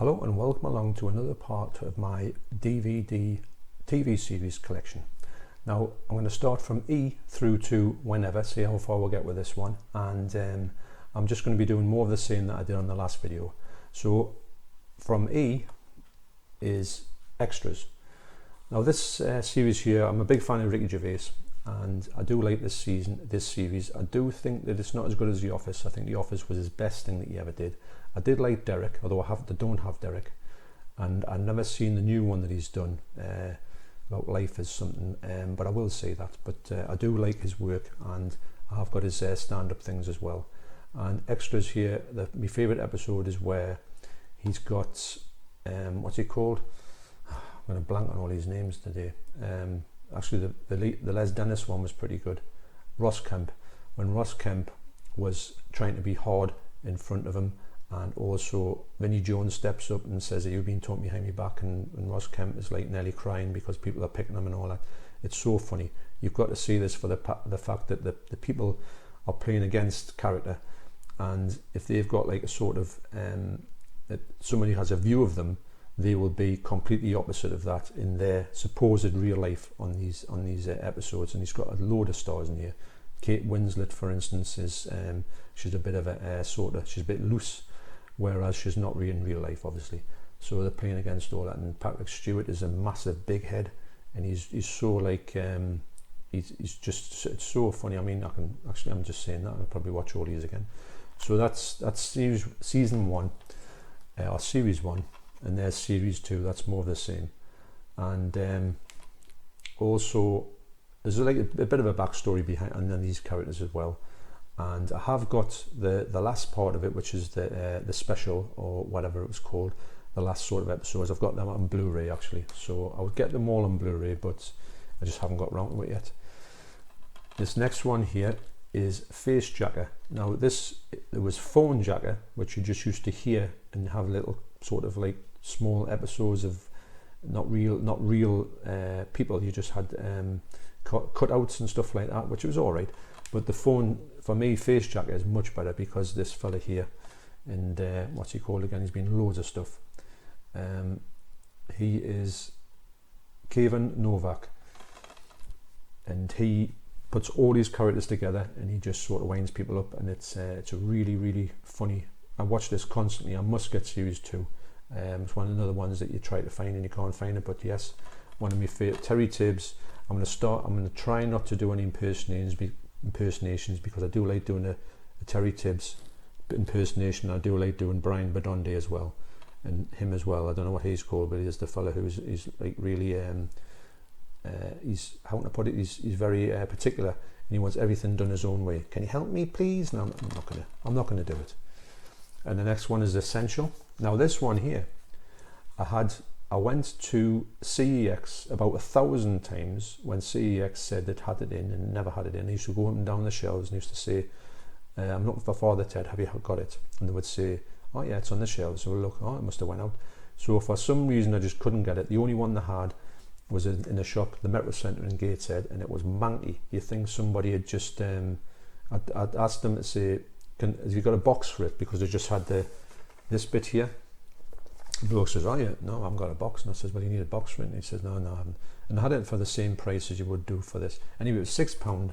Hello and welcome along to another part of my DVD TV series collection. Now I'm going to start from E through to whenever, see how far we'll get with this one, and I'm just going to be doing more of the same that I did on the last video. So from E is Extras. Now this series here, I'm a big fan of Ricky Gervais and I do like this series. I do think that it's not as good as The Office. I think The Office was his best thing that he ever did. I did like Derek, although I don't have Derek, and I've never seen the new one that he's done about life is something, but I will say that. But I do like his work, and I've got his stand-up things as well. And Extras here, my favourite episode is where he's got what's he called? I'm going to blank on all his names today. Actually, the Les Dennis one was pretty good. Ross Kemp, when Ross Kemp was trying to be hard in front of him, and also Vinnie Jones steps up and says, "Are you being talked behind my back?" And Ross Kemp is like nearly crying because people are picking him and all that. It's so funny. You've got to see this for the fact that the people are playing against character, and if they've got like a sort of that somebody has a view of them, they will be completely opposite of that in their supposed real life on these episodes. And he's got a load of stars in here. Kate Winslet, for instance, is she's a bit of a she's a bit loose, whereas she's not really in real life, obviously. So they're playing against all that. And Patrick Stewart is a massive big head, and he's so like he's just, it's so funny. I mean, I'm just saying that I'll probably watch all these again. So that's season one, or series one, and there's series two. That's more of the same. And also there's like a bit of a backstory behind and then these characters as well. And I have got the last part of it, which is the special, or whatever it was called, the last sort of episodes. I've got them on Blu Ray actually, so I would get them all on Blu Ray, but I just haven't got around to it yet. This next one here is Face Jacker. Now there was Phone Jacker, which you just used to hear and have little sort of like small episodes of not real people. You just had cutouts and stuff like that, which was all right. But the phone, for me, Face Jacker is much better because this fella here, and what's he called again? He's been loads of stuff. He is Kevin Novak, and he puts all these characters together, and he just sort of winds people up, and it's a really funny. I watch this constantly. I must get series two. It's one of the other ones that you try to find and you can't find it. But yes, one of my favorite. Terry Tibbs. I'm going to try not to do any impersonations because I do like doing a Terry Tibbs impersonation. I do like doing Brian Badonde as well, and him as well. I don't know what he's called, but he's the fella who's like really he's, how can I put it, he's very particular, and he wants everything done his own way. Can you help me please? No, I'm not gonna do it. And the next one is Essential. Now this one here, I went to CEX about 1,000 times when CEX said it had it in and never had it in. I used to go up and down the shelves and used to say, "I'm looking for Father Ted, have you got it?" And they would say, "Oh yeah, it's on the shelves." So we'll look, oh, it must have went out. So for some reason I just couldn't get it. The only one they had was in a shop, the Metro Centre in Gateshead, and it was manky. You think somebody had just, I'd asked them to say, have you got a box for it? Because they just had this bit here. The bloke says, "Oh yeah, no, I haven't got a box." And I says, "Well, you need a box for it." And he says, "No, I haven't." And I had it for the same price as you would do for this. Anyway, it was £6.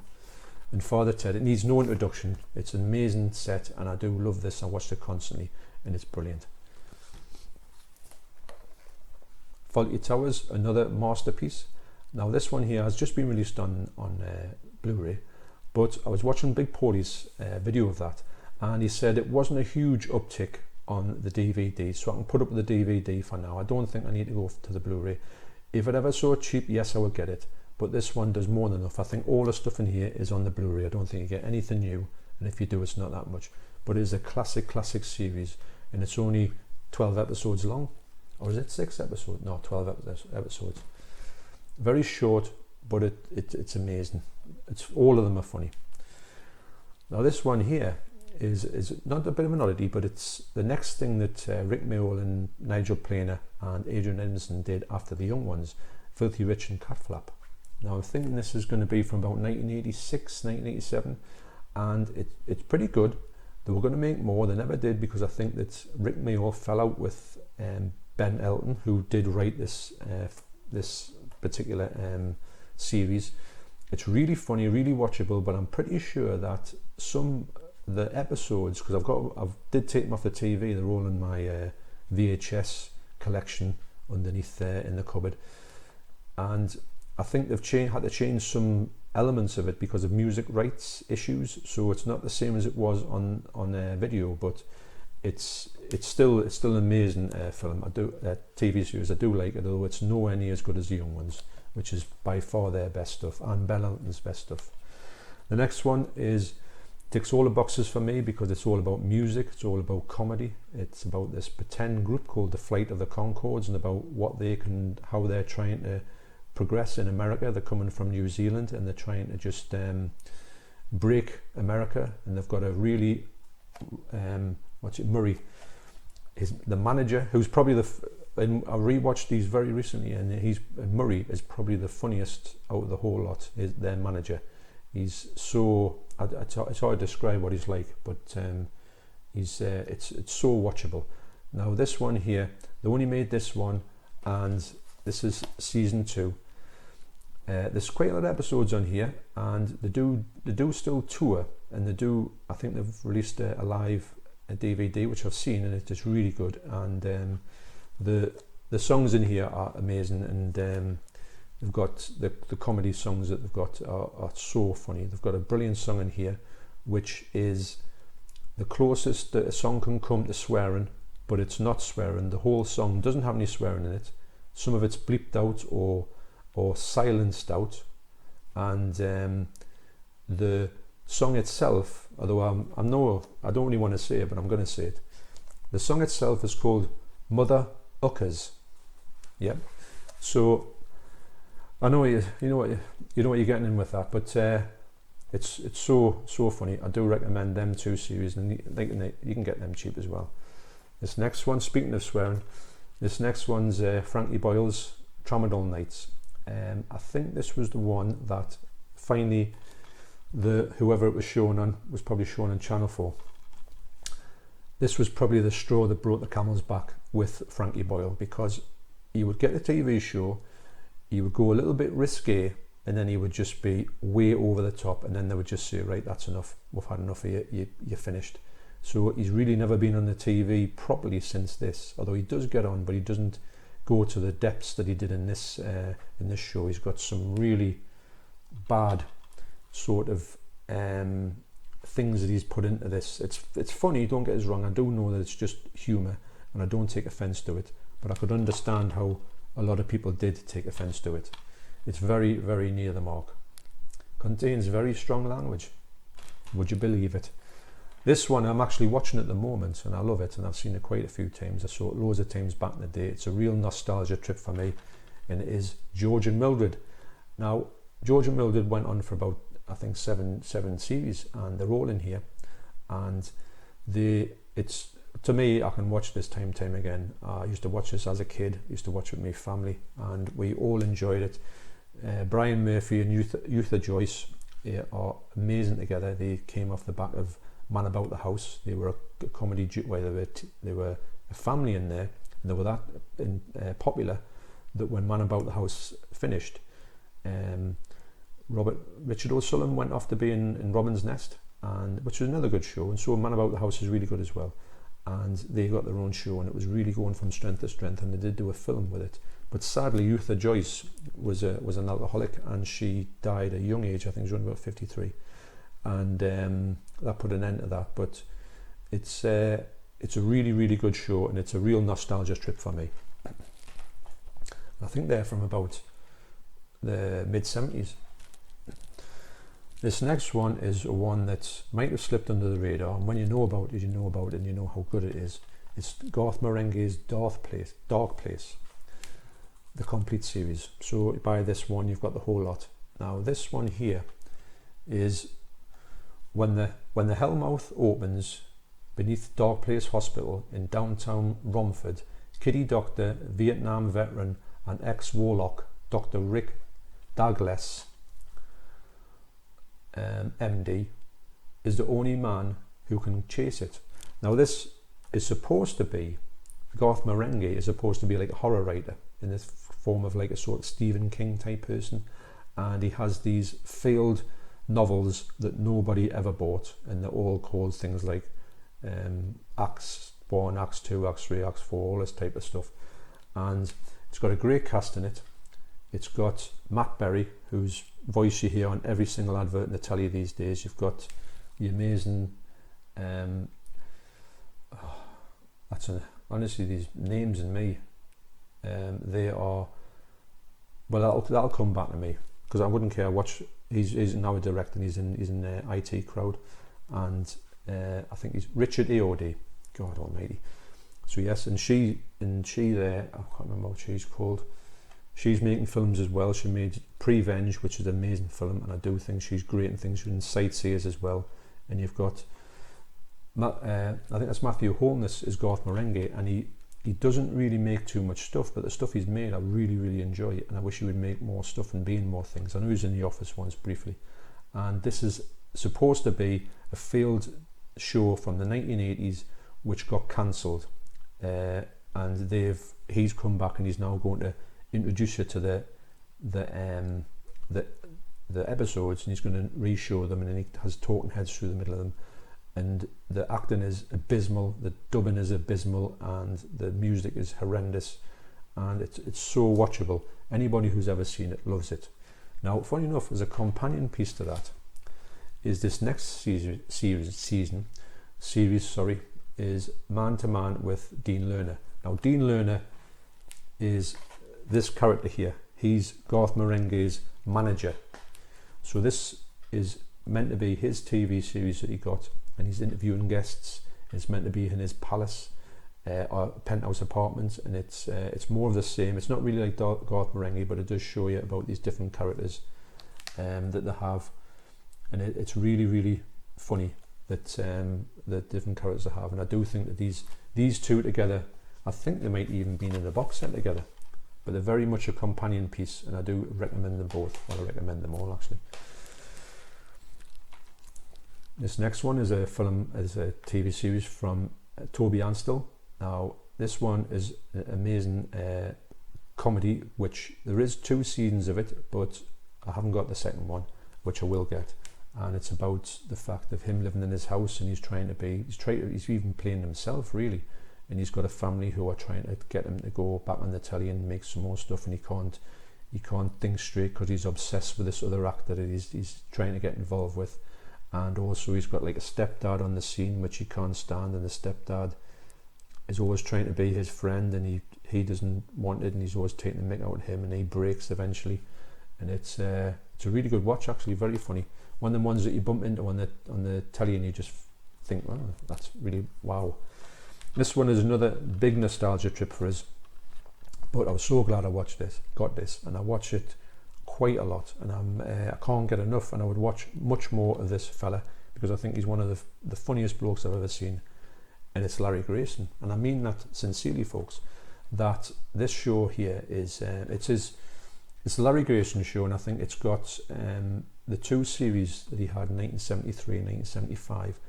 And Father Ted, it needs no introduction. It's an amazing set, and I do love this. I watched it constantly, and it's brilliant. Fawlty Towers, another masterpiece. Now this one here has just been released on Blu Ray, but I was watching Big Paulie's video of that, and he said it wasn't a huge uptick on the DVD, so I can put up the DVD for now. I don't think I need to go to the Blu Ray. If it ever so cheap, yes, I would get it, but this one does more than enough. I think all the stuff in here is on the Blu Ray. I don't think you get anything new, and if you do, it's not that much. But it is a classic series, and it's only 12 episodes long. Or is it 6 episodes? No, 12 episodes. Very short, but it's amazing. All of them are funny. Now this one here is not a bit of an oddity, but it's the next thing that Rick Mayall and Nigel Planer and Adrian Edmondson did after The Young Ones, Filthy Rich and Cat Flap. Now I'm thinking this is going to be from about 1986, 1987, and it's pretty good. They were going to make more, they never did, because I think that Rick Mayo fell out with Ben Elton, who did write this this particular series. It's really funny, really watchable, but I'm pretty sure that the episodes, because I did take them off the TV, they're all in my VHS collection underneath there in the cupboard, and I think they've had to change some elements of it because of music rights issues, so it's not the same as it was on video, but it's still an amazing film. TV series. I do like it, although it's nowhere near as good as the Young Ones, which is by far their best stuff, and Ben Elton's best stuff. The next one ticks all the boxes for me because it's all about music, it's all about comedy. It's about this pretend group called the Flight of the Conchords, and about how they're trying to progress in America. They're coming from New Zealand and they're trying to just break America, and they've got a really Murray is the manager, who's probably and I rewatched these very recently, and Murray is probably the funniest out of the whole lot. Is their manager. He's so it's hard to describe what he's like, but it's so watchable. Now this one here, they only made this one, and this is season 2. There's quite a lot of episodes on here, and they do still tour, and I think they've released a live DVD, which I've seen, and it is really good. And the songs in here are amazing, and they've got the comedy songs that they've got are so funny. They've got a brilliant song in here, which is the closest that a song can come to swearing, but it's not swearing. The whole song doesn't have any swearing in it. Some of it's bleeped out or silenced out, and the song itself, although I don't really want to say it, but I'm going to say it. The song itself is called Mother Uckers. Yep. So I know you know what you're getting in with that, but it's so funny. I do recommend them 2 series, and you can get them cheap as well. This next one, speaking of swearing, this next one's Frankie Boyle's Tramadol Nights. I think this was the one that finally whoever it was shown on was probably shown on Channel 4. This was probably the straw that broke the camel's back with Frankie Boyle, because he would get the TV show, he would go a little bit risque, and then he would just be way over the top, and then they would just say, right, that's enough, we've had enough of you, you're finished. So he's really never been on the TV properly since this, although he does get on, but he doesn't go to the depths that he did in this show. He's got some really bad sort of things that he's put into this. It's funny, don't get us wrong, I do know that it's just humour, and I don't take offence to it, but I could understand how a lot of people did take offence to it. It's very, very near the mark. Contains very strong language. Would you believe it? This one I'm actually watching at the moment, and I love it, and I've seen it quite a few times. I saw it loads of times back in the day. It's a real nostalgia trip for me, and it is George and Mildred. Now, George and Mildred went on for about, I think, seven series, and they're all in here, and it's, to me, I can watch this time again. I used to watch this as a kid, used to watch it with my family, and we all enjoyed it. Brian Murphy and Eutha Joyce are amazing together. They came off the back of Man About the House. They were a comedy where they were a family in there, and they were that popular that when Man About the House finished, Richard O'Sullivan went off to be in Robin's Nest, and which was another good show, and so Man About the House is really good as well. And they got their own show, and it was really going from strength to strength, and they did do a film with it. But sadly, Eutha Joyce was an alcoholic, and she died at a young age. I think she was only about 53, and that put an end to that. But it's a really, really good show, and it's a real nostalgia trip for me. I think they're from about the mid-70s. This next one is one that might have slipped under the radar, and when you know about it, you know about it, and you know how good it is. It's Garth Marenghi's Dark Place, the complete series. So by this one, you've got the whole lot. Now this one here is when the Hellmouth opens beneath Dark Place Hospital in downtown Romford. Kitty Doctor, Vietnam veteran and ex-warlock Dr. Rick Douglas, MD, is the only man who can chase it. Now this is supposed to be, Garth Marenghi is supposed to be like a horror writer in this form of like a sort of Stephen King type person, and he has these failed novels that nobody ever bought, and they're all called things like Acts 1, Acts 2, Acts 3, Acts 4, all this type of stuff. And it's got a great cast in it. It's got Matt Berry, whose voice you hear on every single advert in the telly these days. You've got the amazing honestly, these names in me, they are, well, that'll come back to me, because I wouldn't care. He's now a director, and he's in the IT crowd, and I think he's Richard Ayoade, God almighty. So yes, and she there, I can't remember what she's called. She's making films as well. She made Prevenge, which is an amazing film, and I do think she's great in things. She's in Sightseers as well. And you've got I think that's Matthew Holness is Garth Marenghi, and he doesn't really make too much stuff, but the stuff he's made I really, really enjoy it, and I wish he would make more stuff and be in more things. I know he was in The Office once briefly, and this is supposed to be a failed show from the 1980s which got cancelled, and he's come back and he's now going to introduce you to the episodes, and he's going to re-show them, and he has talking heads through the middle of them. And the acting is abysmal, the dubbing is abysmal, and the music is horrendous, and it's so watchable. Anybody who's ever seen it loves it. Now, funny enough, as a companion piece to that, is this next series is Man to Man with Dean Lerner. Now, Dean Lerner is this character here. He's Garth Marenghi's manager. So this is meant to be his TV series that he got, and he's interviewing guests. It's meant to be in his palace or penthouse apartments, and it's more of the same. It's not really like Garth Marenghi, but it does show you about these different characters that they have, and it's really, really funny that the different characters they have. And I do think that these two together, I think they might even be in the box set together, but they're very much a companion piece, and I do recommend them both. Well, I recommend them all actually. This next one is a TV series from Toby Anstill. Now, this one is an amazing comedy, which there is 2 seasons of it, but I haven't got the second one, which I will get. And it's about the fact of him living in his house, and he's even playing himself really, and he's got a family who are trying to get him to go back on the telly and make some more stuff, and he can't think straight because he's obsessed with this other actor that he's trying to get involved with. And also he's got like a stepdad on the scene which he can't stand, and the stepdad is always trying to be his friend, and he doesn't want it, and he's always taking the mick out of him, and he breaks eventually. And it's a really good watch actually, very funny. One of the ones that you bump into on the telly and you just think, oh, that's really wow. This one is another big nostalgia trip for us, but I was so glad I got this, and I watch it quite a lot, and I can't get enough, and I would watch much more of this fella, because I think he's one of the funniest blokes I've ever seen, and it's Larry Grayson. And I mean that sincerely, folks, that this show here is it's the Larry Grayson show, and I think it's got the 2 series that he had in 1973 and 1975,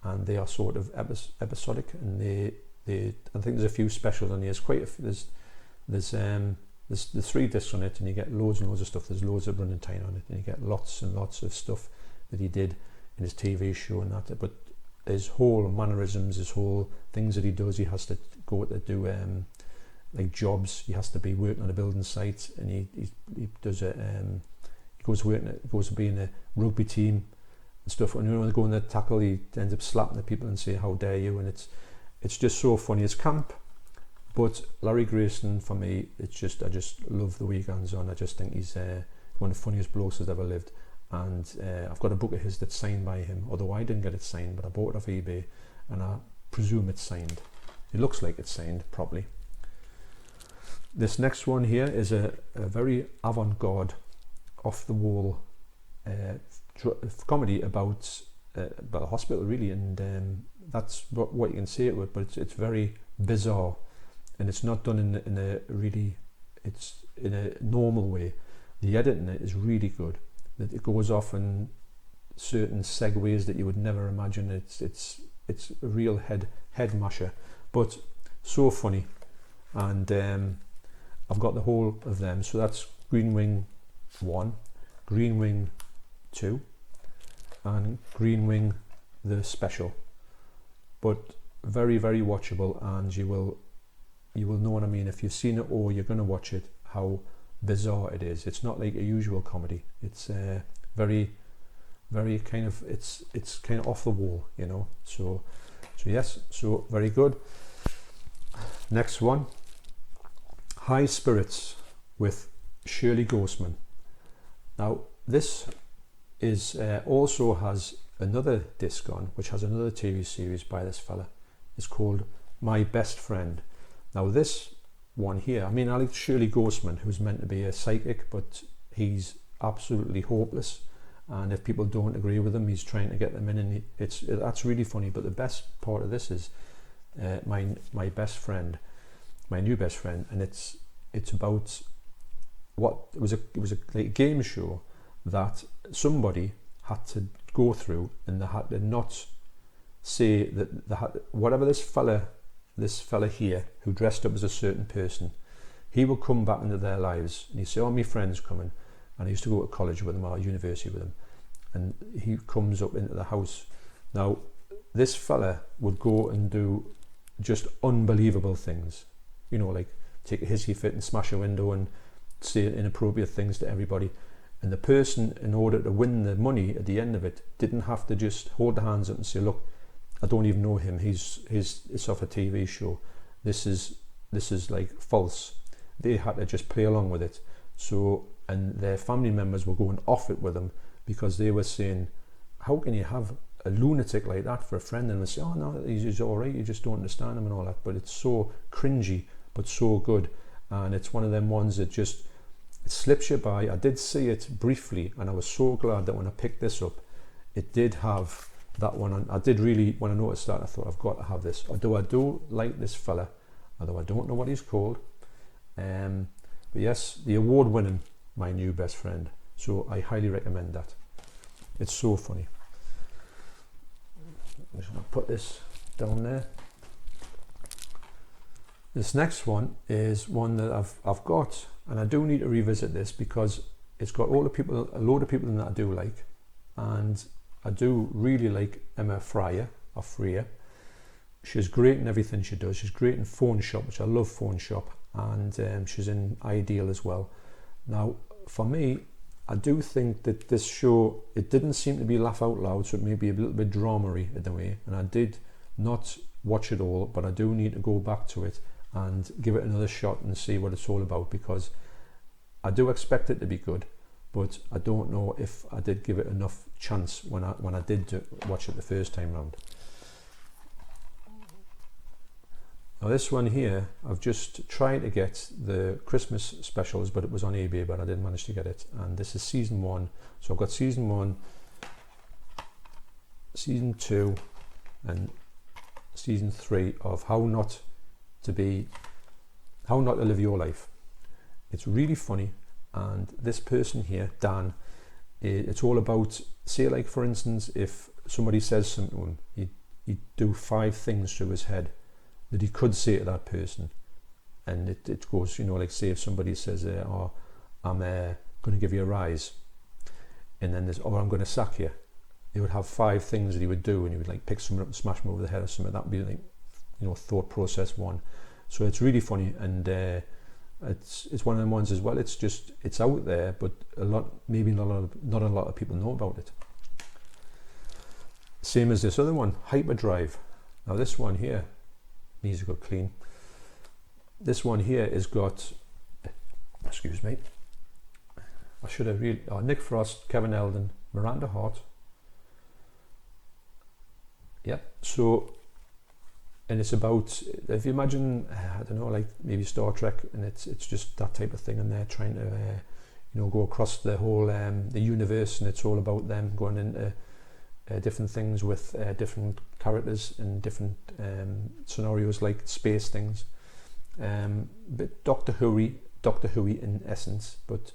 and they are sort of episodic, and they I think there's a few specials on here. There's 3 discs on it, and you get loads and loads of stuff. There's loads of running time on it, and you get lots and lots of stuff that he did in his TV show and that. But his whole mannerisms, his whole things that he does, he has to go to do like jobs. He has to be working on a building site, and he does it. He goes to be in a rugby team and stuff. And when they go in the tackle, he ends up slapping the people and say, "How dare you!" And it's just so funny. It's camp. But Larry Grayson, for me, I just love the way he goes on. I just think he's one of the funniest blokes that's ever lived. And I've got a book of his that's signed by him, although I didn't get it signed, but I bought it off eBay, and I presume it's signed. It looks like it's signed properly. This next one here is a very avant-garde, off-the-wall comedy about a hospital, really, and that's what you can say it with, but it's very bizarre. And it's not done in a normal way. The editing is really good. It goes off in certain segues that you would never imagine. it's a real head masher, but so funny. And I've got the whole of them. So that's Green Wing 1, Green Wing 2, and Green Wing the special. But very, very watchable, and you will know what I mean if you've seen it or you're going to watch it, how bizarre it is. It's not like a usual comedy. It's very, very kind of, it's kind of off the wall, you know. So yes, so very good. Next one, High Spirits with Shirley Grossman. Now this is also has another disc on, which has another TV series by this fella. It's called My Best Friend. Now this one here, I mean, I like Shirley Grossman, who's meant to be a psychic, but he's absolutely hopeless, and if people don't agree with him, he's trying to get them in, and that's really funny. But the best part of this is my best friend, my new best friend, and it's about what it was a like game show that somebody had to go through, and they had to not say that they had, whatever this fella here who dressed up as a certain person, he would come back into their lives, and he'd say, oh, my friend's coming, and I used to go to college with him or university with him, and he comes up into the house. Now this fella would go and do just unbelievable things, you know, like take a hissy fit and smash a window and say inappropriate things to everybody. And the person, in order to win the money at the end of it, didn't have to just hold their hands up and say, look, I don't even know him, it's off a TV show, this is like false. They had to just play along with it. So, and their family members were going off it with them, because they were saying, how can you have a lunatic like that for a friend? And they say, oh no, he's all right, you just don't understand him and all that. But it's so cringy, but so good. And it's one of them ones that just, it slips you by. I did see it briefly, and I was so glad that when I picked this up, it did have that one on. I did really, when I noticed that, I thought, I've got to have this. Although I do like this fella, although I don't know what he's called. But yes, the award-winning My New Best Friend. So I highly recommend that. It's so funny. I'm just going to put this down there. This next one is one that I've got, and I do need to revisit this because it's got a load of people in that I do like, and I do really like Emma Freya. She's great in everything she does. She's great in Phone Shop, which I love Phone Shop, and she's in Ideal as well. Now, for me, I do think that this show, it didn't seem to be laugh out loud, so it may be a little bit dramery in the way, and I did not watch it all, but I do need to go back to it and give it another shot and see what it's all about, because I do expect it to be good, but I don't know if I did give it enough chance when I did watch it the first time round. Now this one here, I've just tried to get the Christmas specials, but it was on eBay, but I didn't manage to get it. And this is season 1, so I've got season 1, season 2, and season 3 of How Not to Live Your Life. It's really funny, and this person here, Dan, it's all about, say like for instance, if somebody says something to him, he'd do 5 things through his head that he could say to that person, and it goes, you know, like say if somebody says, oh, I'm going to give you a rise, and then there's, oh, I'm going to sack you, he would have 5 things that he would do, and he would like pick someone up and smash them over the head or something. That would be like, you know, thought process 1. So it's really funny, and it's one of them ones as well. It's just, it's out there, but maybe not a lot of people know about it. Same as this other one, Hyperdrive. Now this one here needs to go clean. This one here has got, excuse me, I should have really, Nick Frost, Kevin Eldon, Miranda Hart. Yep. So, and it's about, if you imagine, I don't know, like maybe Star Trek, and it's just that type of thing, and they're trying to, you know, go across the whole the universe, and it's all about them going into different things with different characters and different scenarios, like space things. But Doctor Who in essence, but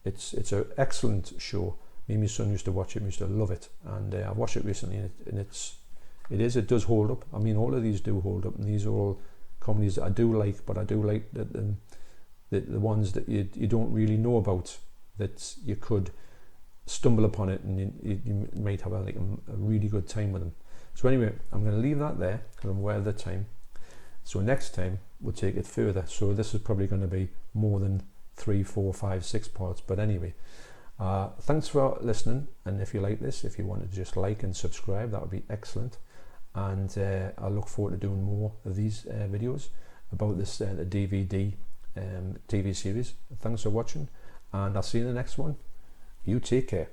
it's an excellent show. Me and my son used to watch it, we used to love it, and I've watched it recently, and it does hold up. I mean, all of these do hold up, and these are all comedies that I do like, but I do like the ones that you don't really know about, that you could stumble upon it, and you might have a really good time with them. So anyway, I'm going to leave that there because I'm aware of the time. So next time we'll take it further. So this is probably going to be more than 3, 4, 5, 6 parts. But anyway, thanks for listening. And if you like this, if you want to just like and subscribe, that would be excellent. And I look forward to doing more of these videos about this the DVD TV series. Thanks for watching, and I'll see you in the next one. You take care.